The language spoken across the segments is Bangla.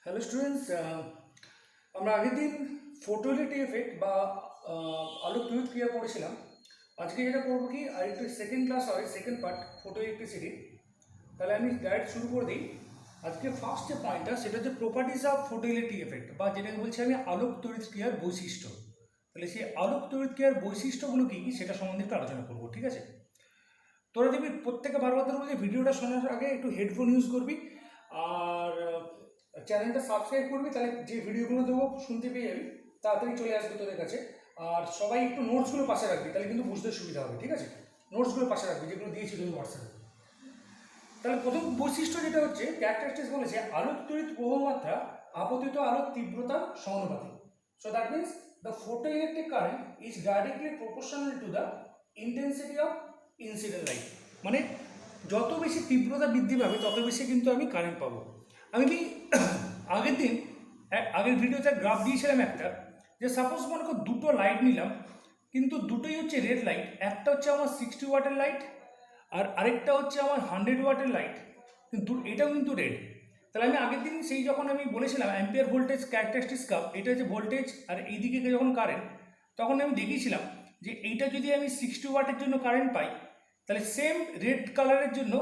হ্যালো স্টুডেন্টস, আমরা আগের দিন ফটোলিটি এফেক্ট বা আলোক তড়িৎ ক্রিয়া পড়েছিলাম। আজকে যেটা করবো কি আরেকটু সেকেন্ড ক্লাস হয়, সেকেন্ড পার্ট ফটো ইলেকট্রিসিটি। তাহলে আমি ডাইরেক্ট শুরু করে দিই। আজকে ফার্স্ট যে পয়েন্টটা সেটা হচ্ছে properties of photo electric effect, বা যেটাকে বলছি আমি আলোক তড়িৎ ক্রিয়ার বৈশিষ্ট্য। তাহলে সেই আলোক তড়িৎ ক্রিয়ার বৈশিষ্ট্যগুলো কী কী সেটা সম্বন্ধে একটু আলোচনা করবো, ঠিক আছে? তোরা দেখবি প্রত্যেকে বারবার ধরবো যে ভিডিওটা শোনার আগে একটু হেডফোন ইউজ করবি, আর চ্যানেলটা সাবস্ক্রাইব করবি, তাহলে যে ভিডিওগুলো দেবো শুনতে পেয়ে যাবি, তাড়াতাড়ি চলে আসবে তোদের কাছে। আর সবাই একটু নোটসগুলো পাশে রাখবি, তাহলে কিন্তু বুঝতে সুবিধা হবে, ঠিক আছে? নোটসগুলো পাশে রাখবি যেগুলো দিয়েছি তুমি হোয়াটসঅ্যাপে। তাহলে প্রথম বৈশিষ্ট্য যেটা হচ্ছে ক্যারেক্টারিস্টিক্স বলেছে আলোক তড়িৎ প্রবাহমাত্রা আপতিত আলোক তীব্রতার সমানুপাতিক। So that means the photo electric current is directly proportional to the intensity of incident light. মানে যত বেশি তীব্রতা বৃদ্ধি পাবে তত বেশি কিন্তু আমি কারেন্ট পাবো। আমি কি আগের দিন আগের ভিডিওতে গ্রাফ দিয়েছিলাম একটা, যে সাপোজ মনে করো দুটো লাইট নিলাম, কিন্তু দুটোই হচ্ছে রেড লাইট। একটা হচ্ছে আমার 60 ওয়াটের লাইট, আর আরেকটা হচ্ছে আমার 100 ওয়াটের লাইট, কিন্তু এটাও কিন্তু রেড। তাহলে আমি আগের দিন সেই যখন আমি বলেছিলাম অ্যাম্পিয়ার ভোল্টেজ ক্যারেক্টারিস্টিক্স কাপ, এটা হচ্ছে ভোল্টেজ আর এইদিকে যখন কারেন্ট, তখন আমি দেখিয়েছিলাম যে এইটা যদি আমি 60 ওয়াটের জন্য কারেন্ট পাই, তাহলে সেম রেড কালারের জন্য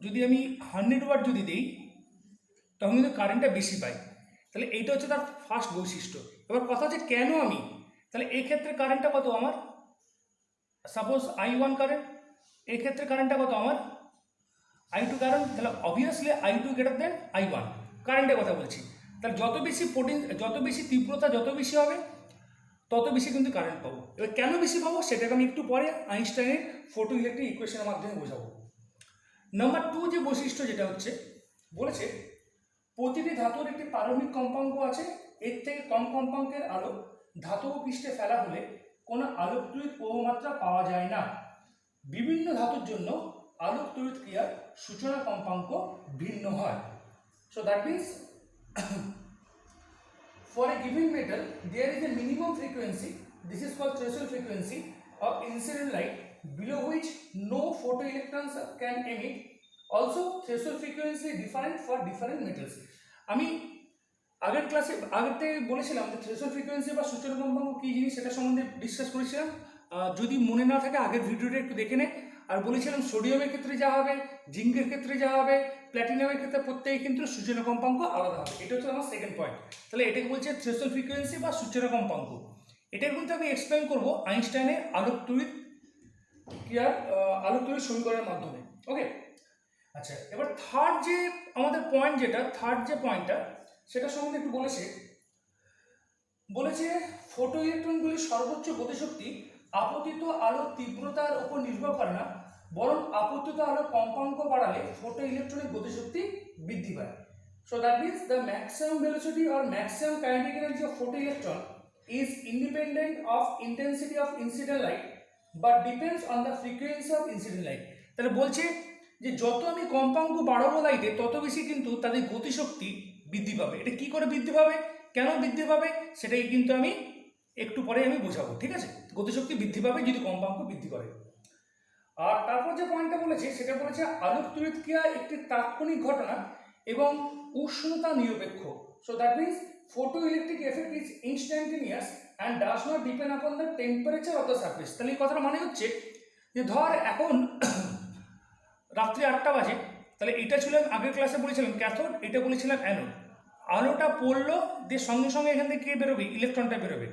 যদি আমি 100 ওয়াট যদি দিই, তখন কিন্তু কারেন্টটা বেশি পাই। তাহলে এইটা হচ্ছে তার ফার্স্ট বৈশিষ্ট্য। এবার কথা হচ্ছে কেন আমি, তাহলে এই ক্ষেত্রে কারেন্টটা কত আমার, সাপোজ I1 কারেন্ট, এই ক্ষেত্রে কারেন্টটা কত আমার I2 কারেন্ট, তাহলে obviously I2 greater than I1, কারেন্টের কথা বলছি। তাহলে যত বেশি তীব্রতা যত বেশি হবে তত বেশি কিন্তু কারেন্ট পাবো। এবার কেন বেশি পাবো সেটাকে আমি একটু পরে আইনস্টাইনের ফটো ইলেকট্রিক ইকুয়েশনের মাধ্যমে বোঝাবো। নাম্বার 2 যে বৈশিষ্ট্য যেটা হচ্ছে বলেছে প্রতিটি ধাতুর একটি প্রারম্ভিক কম্পাঙ্ক আছে, এর থেকে কম কম্পাঙ্কের আলো ধাতব পৃষ্ঠে ফেলা হলে কোনো আলোক তড়িৎ প্রবাহমাত্রা পাওয়া যায় না। বিভিন্ন ধাতুর জন্য আলোক তড়িৎ ক্রিয়ার সূচনা কম্পাঙ্ক ভিন্ন হয়। So that means for a given metal there is a minimum frequency, this is called threshold frequency of incident light below which no photoelectrons can emit. Also threshold frequency different for different metals. আমি আগের ক্লাসে আগেতে বলেছিলাম যে থ্রেশোল্ড ফ্রিকোয়েন্সি বা সূচনা কম্পাঙ্ক কী জিনিস সেটা সম্বন্ধে ডিসকাস করেছিলাম। যদি মনে না থাকে আগের ভিডিওটা একটু দেখে নে। আর বলেছিলাম সোডিয়ামের ক্ষেত্রে যা হবে, জিঙ্কের ক্ষেত্রে যা হবে, প্ল্যাটিনামের ক্ষেত্রে প্রত্যেকে কিন্তু সূচনা কম্পাঙ্ক আলাদা হবে। এটা হচ্ছে আমার সেকেন্ড পয়েন্ট। তাহলে এটাকে বলছে থ্রেশোল্ড ফ্রিকোয়েন্সি বা সূচনা কম্পাঙ্ক। এটা কিন্তু আমি এক্সপ্লেন করবো আইনস্টাইনের আলোক তড়িৎ ক্রিয়ার আলোক তড়িৎ সমীকরণের মাধ্যমে। ওকে, আচ্ছা, এবার থার্ড যে আমাদের পয়েন্ট, যেটা থার্ড যে পয়েন্টটা সেটা সম্বন্ধে একটু বলেছে ফটো ইলেকট্রনগুলির সর্বোচ্চ গতিশক্তি আপতিত আলোর তীব্রতার উপর নির্ভর করে না, বরং আপতিত আলোর কম্পাঙ্ক বাড়ালে ফটো ইলেকট্রনের গতিশক্তি বৃদ্ধি পায়। So that means the maximum velocity or maximum kinetic energy of photo electron is independent of intensity of incident light but depends on the frequency of incident light. তাহলে বলছে যে যত আমি কম্পাঙ্ক বাড়াবো লাইটে তত বেশি কিন্তু তাদের গতিশক্তি বৃদ্ধি পাবে। এটা কি করে বৃদ্ধি পাবে, কেন বৃদ্ধি পাবে, সেটাই কিন্তু আমি একটু পরে আমি বোঝাবো, ঠিক আছে? গতিশক্তি বৃদ্ধি পাবে যদি কম্পাঙ্ক বৃদ্ধি করে। আর তারপর যে পয়েন্টটা বলেছে সেটা বলেছে আলোক তড়িৎ ক্রিয়া একটি তাৎক্ষণিক ঘটনা এবং উষ্ণতা নিরপেক্ষ। So that means photo electric effect is instantaneous and does not depend upon the temperature of the surface. তাহলে এই কথাটা মানে হচ্ছে যে ধর এখন রাত্রি 8টা বাজে, তাহলে এটা ছিল আগের ক্লাসে বলেছিলাম ক্যাথোড, এটা বলেছিলাম অ্যানোড। আলোটা পড়লো দিয়ে সঙ্গে সঙ্গে এখান থেকে কে বেরোবে, ইলেকট্রনটা বেরোবে।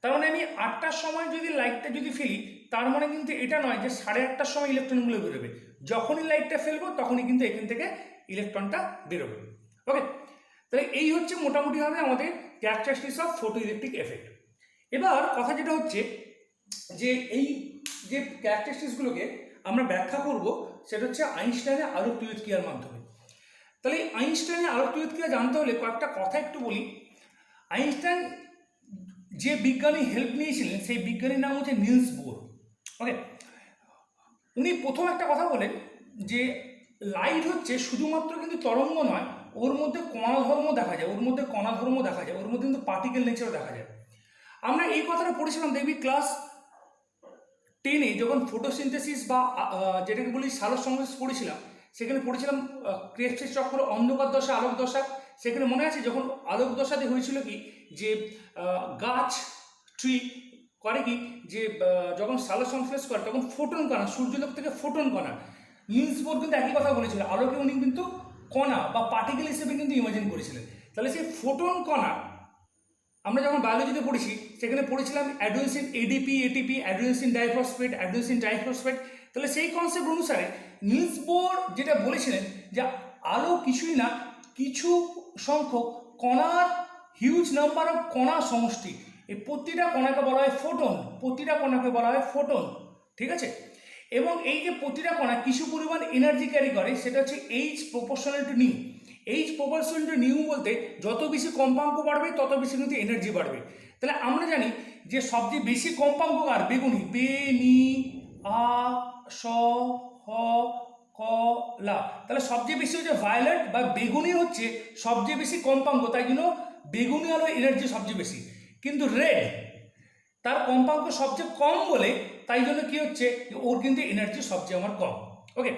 তার মানে আমি 8টার সময় যদি লাইটটা যদি ফেলি, তার মানে কিন্তু এটা নয় যে 8:30টার সময় ইলেকট্রনগুলো বেরোবে। যখনই লাইটটা ফেলবো তখনই কিন্তু এখান থেকে ইলেকট্রনটা বেরোবে। ওকে, তাহলে এই হচ্ছে মোটামুটিভাবে আমাদের characteristics of photo electric effect. এবার কথা যেটা হচ্ছে যে এই যে ক্যারেক্টারিস্টিক্সগুলোকে আমরা ব্যাখ্যা করব সেটা হচ্ছে আইনস্টাইনের আলোক তড়িৎ ক্রিয়ার মাধ্যমে। তাহলে আইনস্টাইনের আলোক তড়িৎ ক্রিয়া জানতে হলে কয়েকটা কথা একটু বলি। আইনস্টাইন যে বিজ্ঞানী হেল্প নিয়েছিলেন সেই বিজ্ঞানীর নাম হচ্ছে নিলস বোর। ওকে, উনি প্রথম একটা কথা বলেন যে লাইট হচ্ছে শুধুমাত্র কিন্তু তরঙ্গ নয়, ওর মধ্যে কণাধর্ম দেখা যায়, ওর মধ্যে কণাধর্ম দেখা যায়, ওর মধ্যে কিন্তু পার্টিকেল নেচারও দেখা যায়। আমরা এই কথাটা পড়েছিলাম দেখবি ক্লাস 10-এ যখন ফটোসিনথেসিস বা যেটাকে বলি সালোক সংশ্লেষ পড়েছিলাম, সেখানে পড়েছিলাম ক্রেস্টের চক্র, অন্ধকার দশা, আলোক দশা। সেখানে মনে আছে যখন আলোক দশাতে হয়েছিল কি যে গাছ ট্রি করে কি যে যখন সালোক সংশ্লেষ করে তখন ফোটন কণা, সূর্যলোক থেকে ফোটন কণা, নিলস বোর কিন্তু একই কথা বলেছিল, আলোকে উনি কিন্তু কণা বা পার্টিকেল হিসেবে কিন্তু ইমাজিন করেছিলেন। তাহলে সেই ফোটন কণা আমরা যখন বায়োলজিতে পড়েছি সেখানে পড়েছিলাম adenosine ADP ATP, adenosine diphosphate, adenosine triphosphate. তাহলে সেই কনসেপ্ট অনুসারে নিলস বোর যেটা বলেছিলেন যে আলো কিছুই না, কিছু সংখ্যক কণার হিউজ নাম্বার অফ কণা সমষ্টি, এই প্রতিটা কণাকে বলা হয় ফোটন, প্রতিটা কণাকে বলা হয় ফোটন, ঠিক আছে। এবং এই যে প্রতিটা কণা কিছু পরিমাণ এনার্জি ক্যারি করে সেটা হচ্ছে H proportional to new. H proportional to new বলতে যত বেশি কম্পাঙ্ক বাড়বে তত বেশি কিন্তু এনার্জি বাড়বে। তাহলে আমরা জানি যে সবচেয়ে বেশি কম্পাঙ্ক আর বেগুনি, বে নি আ স হ ক লা, তাহলে সবচেয়ে বেশি হচ্ছে ভায়োলেট বা বেগুনি হচ্ছে সবচেয়ে বেশি কম্পাঙ্ক, তাই জন্য বেগুনি আলো এনার্জি সবচেয়ে বেশি। কিন্তু রেড তার কম্পাঙ্ক সবচেয়ে কম বলে তাই জন্য কি হচ্ছে ওর কিন্তু এনার্জি সবচেয়ে আমার কম। ওকে,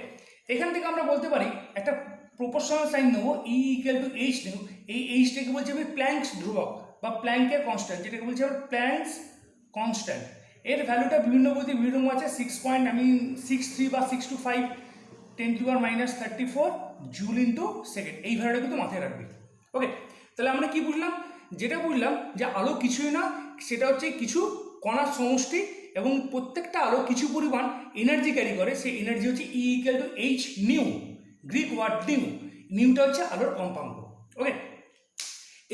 এখান থেকে আমরা বলতে পারি একটা প্রপোর্শনাল সাইন নেবো, ই ইকুয়াল টু এইচ নেব। এই এইচটাকে বলছি আমি প্ল্যাঙ্কস ধ্রুবক বা প্ল্যাঙ্কের কনস্ট্যান্ট, যেটাকে বলছি আমরা প্ল্যাঙ্কস কনস্ট্যান্ট। এর ভ্যালুটা বিভিন্ন বইতে বিভিন্ন রকম আছে, 6.63 বা 625 10⁻³ জুল ইন্টু সেকেন্ড, এই ভ্যালুটা কিন্তু মাথায় রাখবি। ওকে, তাহলে আমরা কি বুঝলাম? যেটা বুঝলাম যে আলো কিছুই না, সেটা হচ্ছে কিছু কণার সমষ্টি এবং প্রত্যেকটা আলো কিছু পরিমাণ এনার্জি ক্যারি করে, সেই এনার্জি হচ্ছে E equal to H nu, Greek word nu, নিউটা হচ্ছে আলোর কম্পাঙ্ক। ওকে,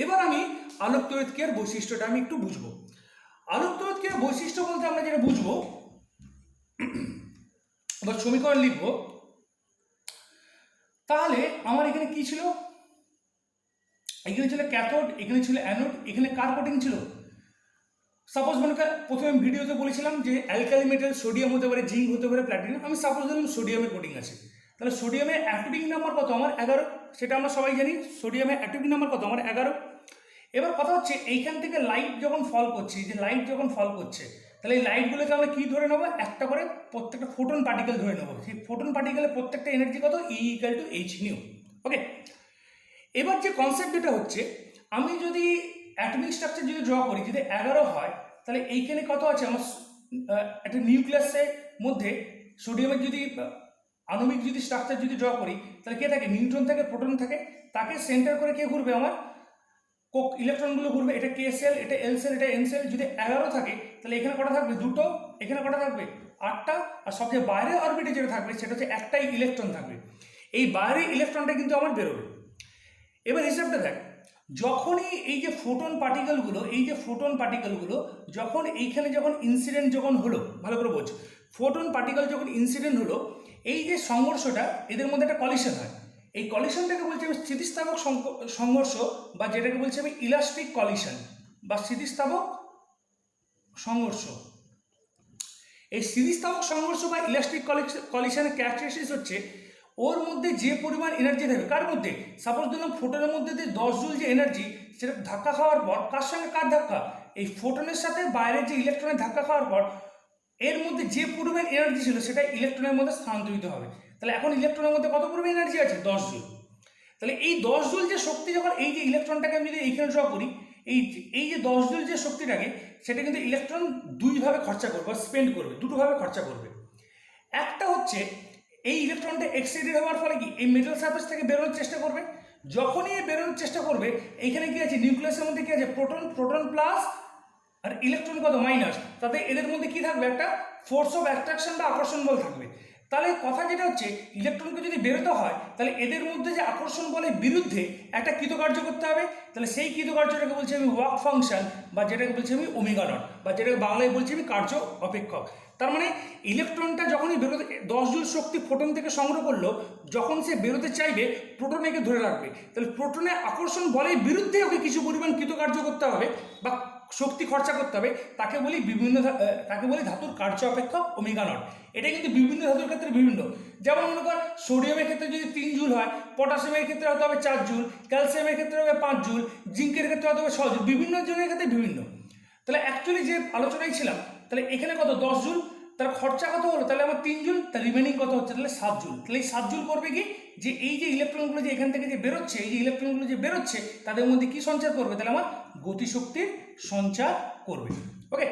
এবার আমি আলোক তড়িৎক্রিয়ার বৈশিষ্ট্যটা আমি একটু বুঝবো। আলোক তড়িৎক্রিয়ার বৈশিষ্ট্য বলতে আমরা যেটা বুঝবো বা সমীকরণ লিখবো, তাহলে আমার এখানে কি ছিল? এখানে ছিল ক্যাথোড, এখানে ছিল অ্যানোড, এখানে কার কোটিং ছিল? সাপোজ মনে কর প্রথমে ভিডিওতে বলেছিলাম যে অ্যালকালি মেটাল সোডিয়াম হতে পারে, জিঙ্ক হতে পারে, প্ল্যাটিনাম, আমি সাপোজ ধরলাম সোডিয়ামের কোটিং আছে। তাহলে সোডিয়ামের অ্যাটমিক নাম্বার কত? আমার 11, সেটা আমরা সবাই জানি। সোডিয়ামের অ্যাটমিক নাম্বার কত? আমার 11। এবার কথা হচ্ছে এইখান থেকে লাইট যখন ফল করছে, যে লাইট যখন ফল করছে, তাহলে এই লাইটগুলোকে আমরা কি ধরে নেবো? একটা করে প্রত্যেকটা ফোটন পার্টিকেল ধরে নেবো। সেই ফোটন পার্টিকেলের প্রত্যেকটা এনার্জি কত? E equal to H nu. Okay, এবার যে কনসেপ্ট যেটা হচ্ছে, আমি যদি অ্যাটমিক স্ট্রাকচার যদি ড্র করি, যদি 11 হয়, তাহলে এইখানে কত আছে আমার? একটা নিউক্লিয়াসের মধ্যে সোডিয়ামের যদি আণবিক যদি স্ট্রাকচার যদি ড্র করি, তাহলে কে থাকে? নিউট্রন থাকে, প্রোটন থাকে, তাকে সেন্টার করে কে ঘুরবে? আমার ইলেকট্রনগুলো ঘুরবে। এটা কে সেল, এটা এল সেল, এটা এন সেল। যদি 11 থাকে তাহলে এখানে কটা থাকবে? 2টো, এখানে কটা থাকবে? 8টা। আর সবচেয়ে বাইরে অরবিটে যেটা থাকবে সেটা হচ্ছে একটাই ইলেকট্রন থাকবে। এই বাইরের ইলেকট্রনটা কিন্তু আমার বেরোবে। এবার হিসাবটা দেখ, যখনই এই যে ফোটন পার্টিকেলগুলো, এই যে ফোটন পার্টিকেলগুলো যখন এইখানে যখন ইনসিডেন্ট যখন হলো, ভালো করে বোঝ, ফোটন পার্টিকেল যখন ইনসিডেন্ট হলো, এই যে সংঘর্ষটা, এদের মধ্যে একটা কলিশন হয়। এই কলিশনটাকে বলছি আমি স্থিতিস্থাপক সংঘর্ষ, বা যেটাকে বলছি আমি ইলাস্টিক কলিশন বা স্থিতিস্থাপক সংঘর্ষ। এই স্থিতিস্থাপক সংঘর্ষ বা ইলাস্টিক কলিশনের ক্যারেক্টারিস্টিক্স হচ্ছে ওর মধ্যে যে পরিমাণ এনার্জি থাকবে, কার মধ্যে? সাপোজ দিলাম ফোটনের মধ্যে যে 10 জুল যে এনার্জি, সেটা ধাক্কা খাওয়ার পর কার সঙ্গে কার ধাক্কা? এই ফোটনের সাথে বাইরের যে ইলেকট্রনের ধাক্কা খাওয়ার পর এর মধ্যে যে পরিমাণ এনার্জি ছিল সেটা ইলেকট্রনের মধ্যে স্থানান্তরিত হবে। তাহলে এখন ইলেকট্রনের মধ্যে কত পরিমাণ এনার্জি আছে? 10 জুল। তাহলে এই 10 জুল যে শক্তি, যখন এই যে ইলেকট্রনটাকে আমি যদি এইখানে ড্র করি, এই যে 10 জুল যে শক্তিটাকে, সেটা কিন্তু ইলেকট্রন দুইভাবে খরচা করবে বা স্পেন্ড করবে, দুটোভাবে খরচা করবে। একটা হচ্ছে এই ইলেকট্রনটা এক্সাইটেড হওয়ার ফলে কি এই মেটাল সারফেস থেকে বেরোনোর চেষ্টা করবে। যখনই বেরোনোর চেষ্টা করবে, এইখানে কি আছে? নিউক্লিয়াসের মধ্যে কি আছে? প্রোটন, প্রোটন প্লাস আর ইলেকট্রন কত? মাইনাস। তাতে এদের মধ্যে কি থাকবে? একটা ফোর্স অফ অ্যাট্রাকশন বা আকর্ষণ বল থাকবে। তাহলে কথা যেটা হচ্ছে, ইলেকট্রনকে যদি বেরোতে হয় তাহলে এদের মধ্যে যে আকর্ষণ বলের বিরুদ্ধে একটা কৃতকার্য করতে হবে। তাহলে সেই কৃতকার্যটাকে বলছি আমি ওয়ার্ক ফাংশন, বা যেটাকে বলছি আমি ওমেগা নট, বা যেটাকে বাংলায় বলছি আমি কার্য অপেক্ষক। তার মানে ইলেকট্রনটা যখনই বেরোতে 10 জুল শক্তি ফোটন থেকে সংগ্রহ করলো, যখন সে বেরোতে চাইবে প্রোটন একে ধরে রাখবে। তাহলে প্রোটনের আকর্ষণ বলের বিরুদ্ধে ওকে কিছু পরিমাণ কৃতকার্য করতে হবে বা শক্তি খরচা করতে হবে, তাকে বলি তাকে বলি ধাতুর কার্য অপেক্ষক ওমেগা নট। এটা কিন্তু বিভিন্ন ধাতুর ক্ষেত্রে বিভিন্ন। যেমন মনে কর সোডিয়ামের ক্ষেত্রে যদি 3 জুল হয়, পটাশিয়ামের ক্ষেত্রে হতে হবে 4 জুল, ক্যালসিয়ামের ক্ষেত্রে হবে 5 জুল, জিঙ্কের ক্ষেত্রে হতে হবে 6 জুল, বিভিন্ন জনের ক্ষেত্রে বিভিন্ন। তাহলে অ্যাকচুয়ালি যে আলোচনায় ছিলাম, তাহলে এখানে কত? 10 জুল। তার খরচা কত হলো, তাহলে আমার 3 জুল, তার রিমেনিং কত হচ্ছে, তাহলে 7 জুল। তাহলে এই 7 জুল করবে কি, যে এই যে ইলেকট্রনগুলো যে এখান থেকে যে বেরোচ্ছে, এই যে ইলেকট্রনগুলো যে বেরোচ্ছে তাদের মধ্যে কি সঞ্চার করবে, তাহলে আমার গতিশক্তির সঞ্চার করবে। ওকে,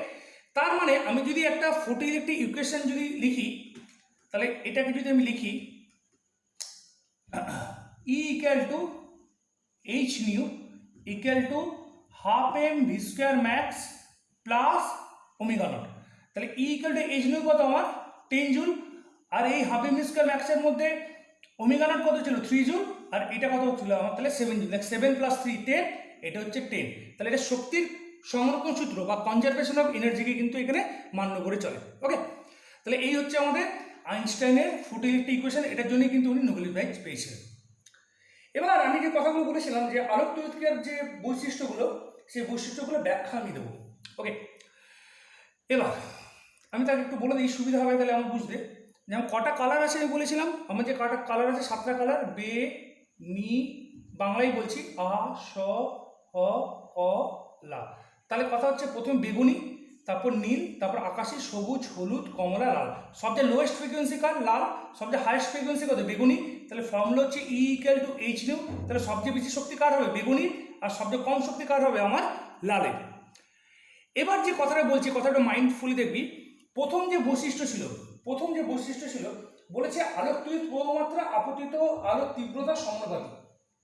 তার মানে আমি যদি একটা ফটোইলেকট্রিক ইকুয়েশন যদি লিখি, তাহলে এটাকে যদি আমি লিখি E equal to H nu equal to half m v square max plus omega not. তাহলে E equal to H nu কত আমার 10 জুল, আর এই হাফ এম স্কোয়ার ম্যাক্সের মধ্যে ওমেগা নট কত ছিল 3 জুল, আর এটা কত ছিল আমার তাহলে 7 জুল। 7 প্লাস 3 10, এটা হচ্ছে 10। তাহলে এটা শক্তির সংরক্ষণ সূত্র বা কনজারভেশন অফ এনার্জিকে কিন্তু এখানে মান্য করে চলে। ওকে, তাহলে এই হচ্ছে আমাদের আইনস্টাইনের ফটোইলেকট্রিক ইকুয়েশন, এটার জন্যই কিন্তু উনি নোবেল প্রাইজ পেয়েছিলেন। এবার আমি যে কথাগুলো বলেছিলাম যে আলোক তড়িৎক্রিয়ার যে বৈশিষ্ট্যগুলো, সেই বৈশিষ্ট্যগুলো ব্যাখ্যা আমি দেবো। ওকে, এবার আমি তাকে একটু বলে দিই, সুবিধা হবে তাহলে আমার বুঝতে। যেমন কটা কালার আছে আমি বলেছিলাম, আমার যে কটা কালার আছে 7টা কালার, বে নি, বাংলায় বলছি আ স হ ক লা। তাহলে কথা হচ্ছে প্রথমে বেগুনি, তারপর নীল, তারপর আকাশি, সবুজ, হলুদ, কমলা, লাল। সবচেয়ে লোয়েস্ট ফ্রিকোয়েন্সি কার, লাল। সবচেয়ে হাইয়েস্ট ফ্রিকোয়েন্সি কত, বেগুনি। তাহলে ফর্মুলা হচ্ছে E equal to H new. তাহলে সবচেয়ে বেশি শক্তি কার হবে, বেগুনির, আর সবচেয়ে কম শক্তি কার হবে, আমার লালের। এবার যে কথাটা বলছি, কথাটা মাইন্ডফুলি দেখবি। প্রথম যে বৈশিষ্ট্য ছিল বলেছে আলোক তড়িৎ প্রবাহমাত্রা আপতিত আলোক তীব্রতা সমানুপাতিক।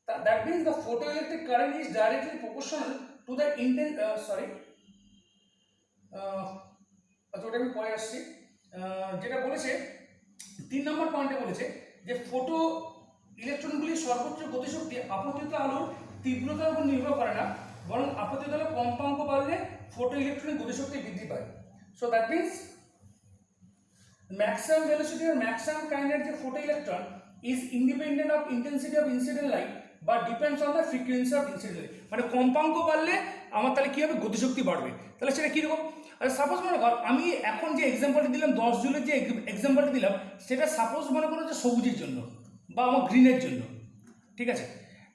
That means the photoelectric current is directly proportional to the ওটা আমি পরে আসছি। যেটা বলেছে 3 নম্বর পয়েন্টে বলেছে যে ফটো ইলেকট্রনগুলির সর্বোচ্চ গতিশক্তি আপতিত আলোর তীব্রতার উপর নির্ভর করে না, বরং আপতিত আলোর কম্পাঙ্ক বাড়লে ফটো ইলেকট্রনের গতিশক্তি বৃদ্ধি পায়। So that means maximum velocity or maximum kinetic of photoelectron is independent of intensity of incident light but depends on the frequency of incident light। মানে কম্পাঙ্ক বাড়লে আমার তাহলে কি হবে, গতিশক্তি বাড়বে। তাহলে সেটা কীরকম, আচ্ছা সাপোজ মনে কর আমি এখন যে এক্সাম্পলটা দিলাম 10 জুলের যে এক্সাম্পলটা দিলাম, সেটা সাপোজ মনে করো যে সবুজের জন্য বা আমার গ্রিনের জন্য, ঠিক আছে।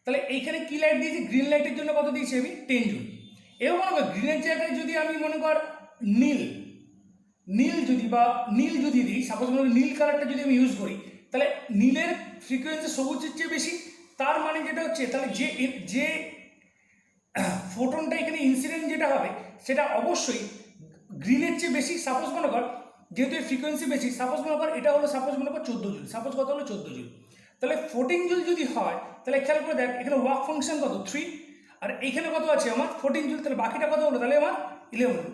তাহলে এইখানে কি লাইট দিয়েছি, গ্রিন লাইটের জন্য কত দিয়েছি আমি 10 জুল। এবার মনে কর গ্রিনের জায়গায় যদি আমি মনে কর নীল যদি দিই, সাপোজ মনে করি নীল কালারটা যদি আমি ইউজ করি, তাহলে নীলের ফ্রিকোয়েন্সি সবুজের চেয়ে বেশি। তার মানে যেটা হচ্ছে, তাহলে যে ফোটনটা এখানে ইনসিডেন্ট যেটা হবে সেটা অবশ্যই গ্রিনের চেয়ে বেশি। সাপোজ মনে কর যেহেতু এর ফ্রিকোয়েন্সি বেশি, সাপোজ মনে কর এটা হলো সাপোজ মনে কর 14 জুল, সাপোজ কত হলো 14 জুল। তাহলে 14 জুল যদি হয়, তাহলে খেয়াল করে দেখ এখানে ওয়ার্ক ফাংশন কত 3, আর এইখানে কত আছে আমার 14 জুল। তাহলে বাকিটা কত হলো, তাহলে আমার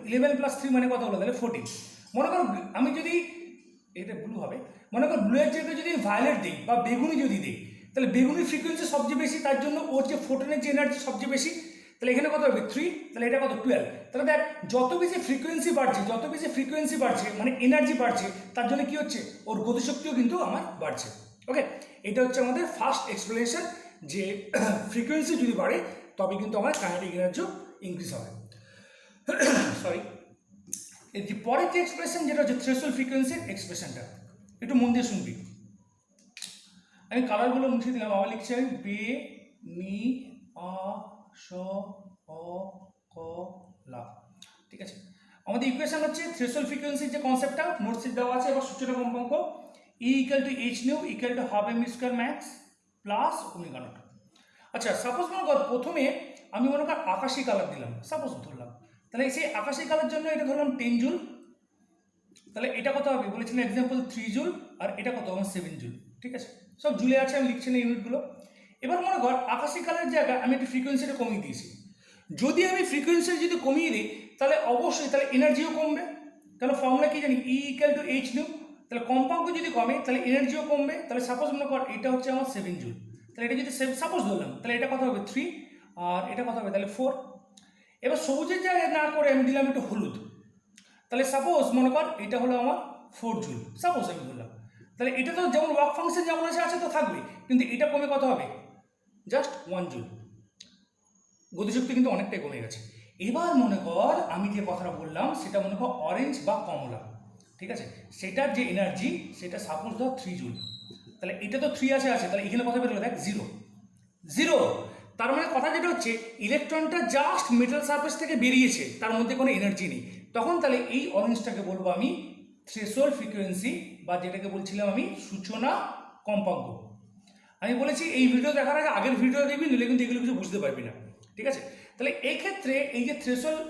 11 প্লাস 3 মানে কত হলো, তাহলে 14। মনে কর আমি যদি এটা ব্লু হবে, মনে কর ব্লু এর জায়গায় যদি ভায়োলেট দিই বা বেগুনি যদি দিই, তাহলে বেগুনির ফ্রিকোয়েন্সি সবচেয়ে বেশি, তার জন্য ওর যে ফোটনের যে এনার্জি সবচেয়ে বেশি। তাহলে এখানে কত হবে 3, তাহলে এটা কত 12। তাহলে দেখ যত বেশি ফ্রিকোয়েন্সি বাড়ছে মানে এনার্জি বাড়ছে, তার জন্য কি হচ্ছে, ওর গতিশক্তিও কিন্তু আমার বাড়ছে। ওকে, এটা হচ্ছে আমাদের ফার্স্ট এক্সপ্লেনেশন যে ফ্রিকোয়েন্সি যদি বাড়ে তবে কিন্তু আমার কাইনেটিক এনার্জিও ইনক্রিজ হবে। সরি, এর যে পরের যে এক্সপ্রেশন যেটা হচ্ছে থ্রেশহোল্ড ফ্রিকোয়েন্সির এক্সপ্রেশনটা, একটু মন দিয়ে শুনবি। আমি কালারগুলো মুছে দিলাম, আবার লিখছি আমি বে নি আ স অ ক লা, ঠিক আছে। আমাদের ইকুয়েশন হচ্ছে থ্রেশহোল্ড ফ্রিকোয়েন্সির যে কনসেপ্টটা নোটসে দেওয়া আছে, এবার সূচনা কম্পাঙ্ক E equal to H nu equal to half m square max plus omega naught. আচ্ছা সাপোজ মনে কর প্রথমে আমি মনে কর আকাশি কালার দিলাম, সাপোজ ধরলাম, তাহলে সেই আকাশি কালার জন্য এটা ধরলাম 10 জুল। তাহলে এটা কত হবে বলেছিলাম এক্সাম্পল 3 জুল, আর এটা কত আমার 7 জুল, ঠিক আছে। সব জুলে আছে, আমি লিখছি না ইউনিটগুলো। এবার মনে কর আকাশি কালারের জায়গায় আমি একটু ফ্রিকোয়েন্সিটা কমিয়ে দিয়েছি। যদি আমি ফ্রিকোয়েন্সি যদি কমিয়ে দিই, তাহলে অবশ্যই তাহলে এনার্জিও কমবে। তাহলে ফর্মুলা কি জানি, E equal to H new. তাহলে কম্পাঙ্ক যদি কমে তাহলে এনার্জিও কমবে। তাহলে সাপোজ মনে কর এটা হচ্ছে আমার 7 জুল, তাহলে এটা যদি সাপোজ ধরলাম, তাহলে এটা কত হবে 3, আর এটা কত হবে তাহলে 4। এবার সবুজের জায়গায় না করে আমি দিলাম একটু হলুদ, তাহলে সাপোজ মনে কর এটা হলো আমার 4 জুল, সাপোজ আমি বললাম। তাহলে এটা তো যেমন ওয়ার্ক ফাংশন যেমন আছে তো থাকবে, কিন্তু এটা কমে কত হবে, জাস্ট 1 জুল। গতিশক্তি কিন্তু অনেকটাই কমে গেছে। এবার মনে কর আমি যে কথাটা বললাম সেটা মনে কর অরেঞ্জ বা কমলা, ঠিক আছে, সেটার যে এনার্জি সেটা সাপোজ ধর 3 জুল। তাহলে এটা তো 3 আছে, তাহলে এখানে কথা বেরোলো দেখ 0। তার মানে কথা যেটা হচ্ছে ইলেকট্রনটা জাস্ট মেটাল সারফেস থেকে বেরিয়েছে, তার মধ্যে কোনো এনার্জি নেই। তখন তাহলে এই অরেঞ্জটাকে বলবো আমি থ্রেশহোল্ড ফ্রিকোয়েন্সি বা যেটাকে বলছিলাম আমি সূচনা কম্পাঙ্ক। আমি বলেছি এই ভিডিও দেখার আগে আগের ভিডিও দেখবি, নিলে কিন্তু এগুলো কিছু বুঝতে পারবি না, ঠিক আছে? তাহলে এই ক্ষেত্রে এই যে থ্রেশহোল্ড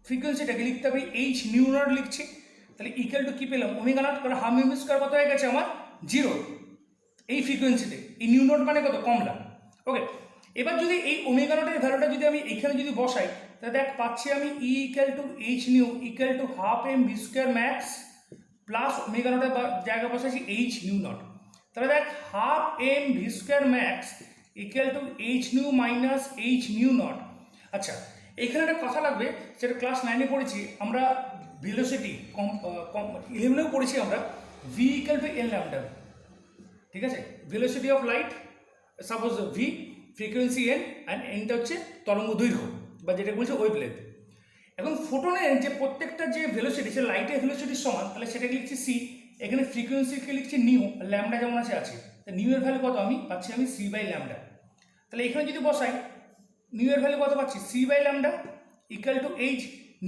ফ্রিকোয়েন্সিটাকে লিখতে হবে এইচ নিউ নট লিখছি, তাহলে ইকুয়াল টু কি পেলাম ওমেগা নট, কারণ হাফ এম স্কোয়ার কত হয়ে গেছে আমার 0 এই ফ্রিকোয়েন্সিতে, এই নিউ নট মানে কত কমলা। ওকে, এবার যদি এই ওমেগা নটের ভ্যালুটা যদি আমি এখানে যদি বসাই, তাহলে দেখ পাচ্ছি আমি E equal to H nu equal to half M V square max plus omega নটের জায়গা বসাচ্ছি এইচ নিউ নট, তাহলে দেখ half M V square max equal to H nu minus H nu naught. আচ্ছা, এখানে একটা কথা লাগবে, সেটা ক্লাস 9-এ পড়েছি আমরা, ভেলোসিটি 11-এও পড়েছি আমরা, V equal to L lambda, ঠিক আছে? Velocity of light suppose V, frequency N, and এনটা হচ্ছে তরঙ্গ দৈর্ঘ্য বা যেটা বলছে ওয়েভলেন্থ। এখন ফোটনের যে প্রত্যেকটা যে ভেলোসিটি সে লাইটের ভেলোসিটির সমান, তাহলে সেটাকে লিখছি সি, এখানে ফ্রিকোয়েন্সিকে লিখছি নিউ, ল্যামডা যেমন আছে, তা নিউ এর ভ্যালু কত আমি পাচ্ছি আমি সি বাই ল্যামডা। তাহলে এখানে যদি বসাই নিউ এর ভ্যালু কত পাচ্ছি c by lambda equal to H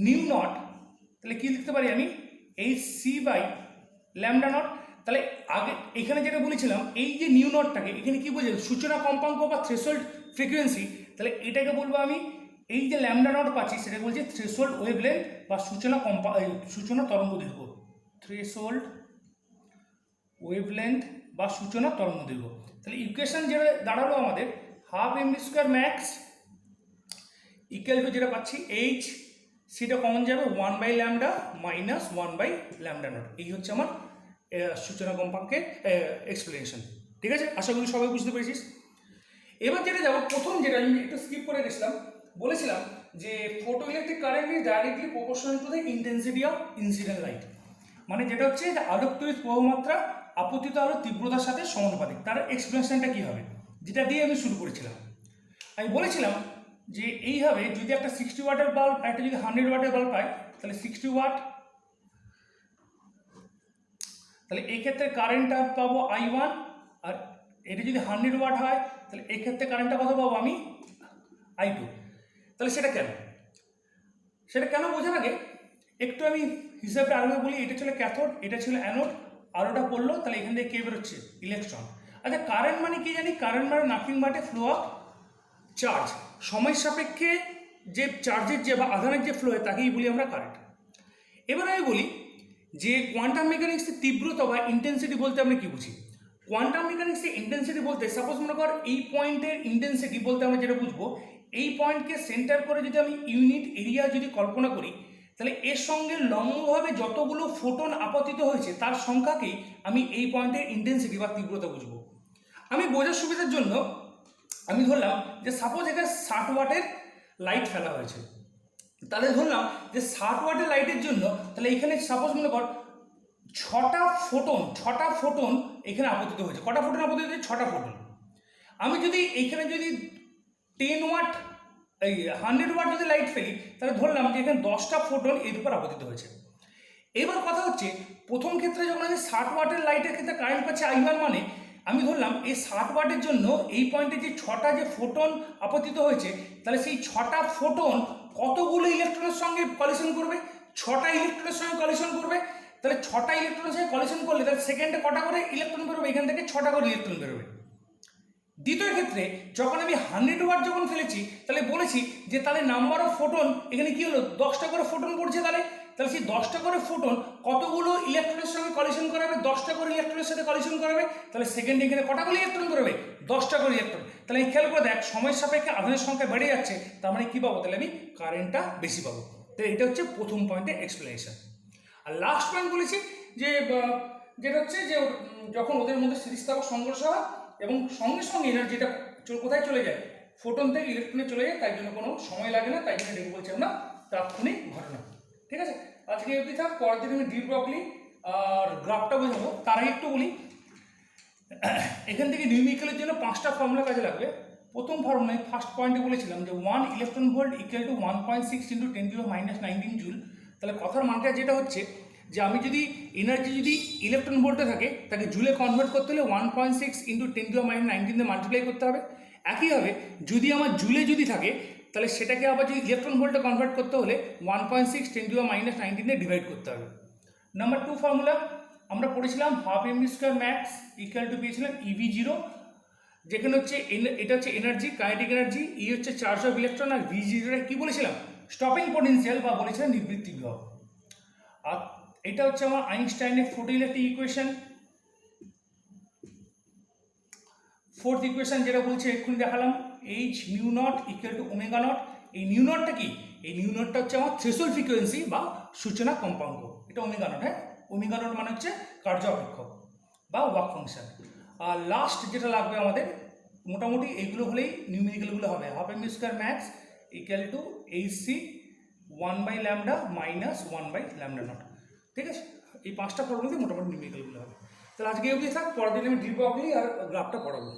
nu naught, তাহলে কি লিখতে পারি আমি h c by lambda naught. তাহলে আগে এখানে যেটা বলেছিলাম এই যে নিউ নটটাকে এখানে কি বোঝায় সূচনা কম্পাঙ্ক বা থ্রেশহোল্ড ফ্রিকোয়েন্সি, তাহলে এটাকে বলবো আমি এই যে ল্যামডা নট পাচ্ছি সেটা বলছে থ্রেশহোল্ড ওয়েভলেন্থ বা সূচনা তরঙ্গ দৈর্ঘ্য, থ্রেশহোল্ড ওয়েভলেন্থ বা সূচনা তরঙ্গ দৈর্ঘ্য। তাহলে ইকুয়েশন যেটা দাঁড়ালো আমাদের half M V square max equal to যেটা পাচ্ছি এইচ, সেটা কমন যাবে 1 by lambda minus 1 by lambda naught. এই হচ্ছে আমার সূচনা কম্পাঙ্কের এক্সপ্লেনেশন, ঠিক আছে? আশা করি সবাই বুঝতে পেরেছিস। এবার যেটা যাবো, প্রথম যেটা আমি একটু স্কিপ করে গেছিলাম, বলেছিলাম যে photo electric current is directly proportional to the intensity of incident light, মানে যেটা হচ্ছে যে আলোক তড়িৎ প্রবাহমাত্রা আপতিত আলোর তীব্রতার সাথে সমানুপাতিক। তার এক্সপ্লেনেশনটা কী হবে, যেটা দিয়ে আমি শুরু করেছিলাম, আমি বলেছিলাম যে এইভাবে যদি একটা 60 ওয়াটের বাল্ব একটা যদি 100 ওয়াটের বাল্ব পাই, তাহলে 60 ওয়াট, তাহলে এই ক্ষেত্রে কারেন্টটা পাবো I1, আর এটা যদি 100 ওয়াট হয় তাহলে এই ক্ষেত্রে কারেন্টটা কত পাবো আমি I2। তাহলে সেটা কেন বোঝার আগে একটু আমি হিসাবটা আরেকবার বলি, এটা ছিল ক্যাথোড, এটা ছিল অ্যানোড, আলোটা পড়লো তাহলে এখান থেকে কে বেরোচ্ছে ইলেকট্রন। আচ্ছা, কারেন্ট মানে কি জানি, কারেন্ট মানে nothing but A flow of charge, সময় সাপেক্ষে যে চার্জের যে বা আধানের যে ফ্লো হয় তাকেই বলি আমরা কারেন্ট। এবার আমি বলি যে কোয়ান্টাম মেকানিক্সের তীব্রতা বা ইন্টেন্সিটি বলতে আমরা কি বুঝি। কোয়ান্টাম মেকানিক্সের ইন্টেন্সিটি বলতে সাপোজ মনে কর এই পয়েন্টের ইন্টেন্সিটি বলতে আমরা যেটা বুঝবো, এই পয়েন্টকে সেন্টার করে যদি আমি ইউনিট এরিয়া যদি কল্পনা করি, তাহলে এর সঙ্গে লম্বভাবে যতগুলো ফোটন আপতিত হয়েছে তার সংখ্যাকেই আমি এই পয়েন্টের ইন্টেন্সিটি বা তীব্রতা বুঝবো। আমি বোঝার সুবিধার জন্য আমি ধরলাম যে সাপোজ এখানে 60 ওয়াটের লাইট ফেলা হয়েছে, তাহলে ধরলাম যে 60 ওয়াটের লাইটের জন্য তাহলে এখানে সাপোজ মনে কর 6টা ফোটন এখানে আপতিত হয়েছে। কটা ফোটন আপতিত হয়েছে? 6টা ফোটন। আমি যদি এইখানে যদি 10 ওয়াট 100 ওয়াট যদি লাইট ফেলি, তাহলে ধরলাম যে এখানে 10টা ফোটন এর উপর আপতিত হয়েছে। এবার কথা হচ্ছে প্রথম ক্ষেত্রে যখন আমি 60 ওয়াটের লাইটের ক্ষেত্রে কারেন্ট পাচ্ছি I1, মানে আমি ধরলাম এই 60 ওয়াটের জন্য এই পয়েন্টে যে 6টা যে ফোটন আপতিত হয়েছে, তাহলে সেই 6টা ফোটন কতগুলো ইলেকট্রনের সঙ্গে কলিশন করবে? 6টা ইলেকট্রনের সঙ্গে কলিশন করবে। তাহলে 6টা ইলেকট্রনের সঙ্গে কলিশন করলে তাহলে সেকেন্ডে কটা করে ইলেকট্রন বেরোবে? এখান থেকে 6টা করে ইলেকট্রন বেরোবে। দ্বিতীয় ক্ষেত্রে যখন আমি 100 ওয়াট যখন ফেলেছি, তাহলে বলেছি যে তাহলে নাম্বার অফ ফোটন এখানে কি হলো, 10টা করে ফোটন পড়ছে, তাহলে সেই 10টা করে ফোটন কতগুলো ইলেকট্রনের সঙ্গে কলিশন করাবে? 10টা করে ইলেকট্রনের সাথে কলিশন করাবে। তাহলে সেকেন্ডে এখানে কটা করে ইলেকট্রন বেরোবে? 10টা করে ইলেকট্রন। তাহলে এই খেয়াল করে দেখ, সময়ের সাপেক্ষে আধানের সংখ্যা বেড়ে যাচ্ছে, তার মানে কী পাবো? তাহলে আমি কারেন্টটা বেশি পাবো। তাহলে এটা হচ্ছে প্রথম পয়েন্টের এক্সপ্লেনেশন। আর লাস্ট পয়েন্ট বলেছি যে যেটা হচ্ছে যে যখন ওদের মধ্যে স্থিতিস্থাপক সংঘর্ষ হয় এবং সঙ্গে সঙ্গে এনার্জিটা কোথায় চলে যায়? ফোটন থেকে ইলেকট্রনে চলে যায়, তাই জন্য কোনো সময় লাগে না, তাই জন্য এটাকে বলছি আমরা তাৎক্ষণিক ঘটনা। ঠিক আছে, আজকে অবধি থাক, পরের দিন আমি ডিপ ব্রগলি আর গ্রাফটা বোঝাবো। তার আগে একটু বলি, এখান থেকে নিউমেরিক্যালের জন্য 5টা ফর্মুলা কাজে লাগবে। প্রথম ফর্মুলায় ফার্স্ট পয়েন্টে বলেছিলাম যে 1 electron volt equal to 1.6 × 10⁻⁻19 joule. তাহলে কথার মানটা যেটা হচ্ছে যে আমি যদি এনার্জি যদি ইলেকট্রন ভোল্টে থাকে তাকে জুলে কনভার্ট করতে হলে 1.6 × 10⁻19 দিয়ে মাল্টিপ্লাই করতে হবে। একইভাবে যদি আমার জুলে যদি থাকে তাহলে সেটাকে আবার যদি ইলেকট্রন ভোল্টে কনভার্ট করতে হলে 1.6 × 10⁻19 দিয়ে ডিভাইড করতে হবে। নাম্বার 2 ফর্মুলা আমরা পড়েছিলাম half m v square max equal to পেয়েছিলাম ইভি জিরো, যেখানে হচ্ছে এটা হচ্ছে এনার্জি, কাইনেটিক এনার্জি, ই হচ্ছে চার্জ অফ ইলেকট্রন, আর ভি জিরোটা কী বলেছিলাম স্টপিং পোটেনশিয়াল বা বলেছিলাম নিবৃত্তি বিভব। আর এটা হচ্ছে আমার আইনস্টাইনের ফটোইলেকট্রিক ইকুয়েশন। ফোর্থ ইকুয়েশন যেটা বলছে এক্ষুনি দেখালাম, H nu not equal to omega not. এই নিউ নটটা কি? এই নিউ নটটা হচ্ছে আমার থ্রেশোল্ড ফ্রিকোয়েন্সি বা সূচনা কম্পাঙ্ক, এটা ওমেগা নট। হ্যাঁ, ওমেগা নট মানে হচ্ছে কার্য অপেক্ষক বা ওয়ার্ক ফাংশন। আর লাস্ট যেটা লাগবে আমাদের, মোটামুটি এইগুলো হলেই নিউমেরিক্যালগুলো হবে। Half m square max equal to h c 1/λ minus 1/λ naught. ঠিক আছে, এই 5টা ফর্মুলাতে মোটামুটি নিউমেরিক্যালগুলো হবে। তাহলে আজকে অবধি থাক, পরের দিন আমি ড্রিপ অবধি আর গ্রাফটা পড়াবো।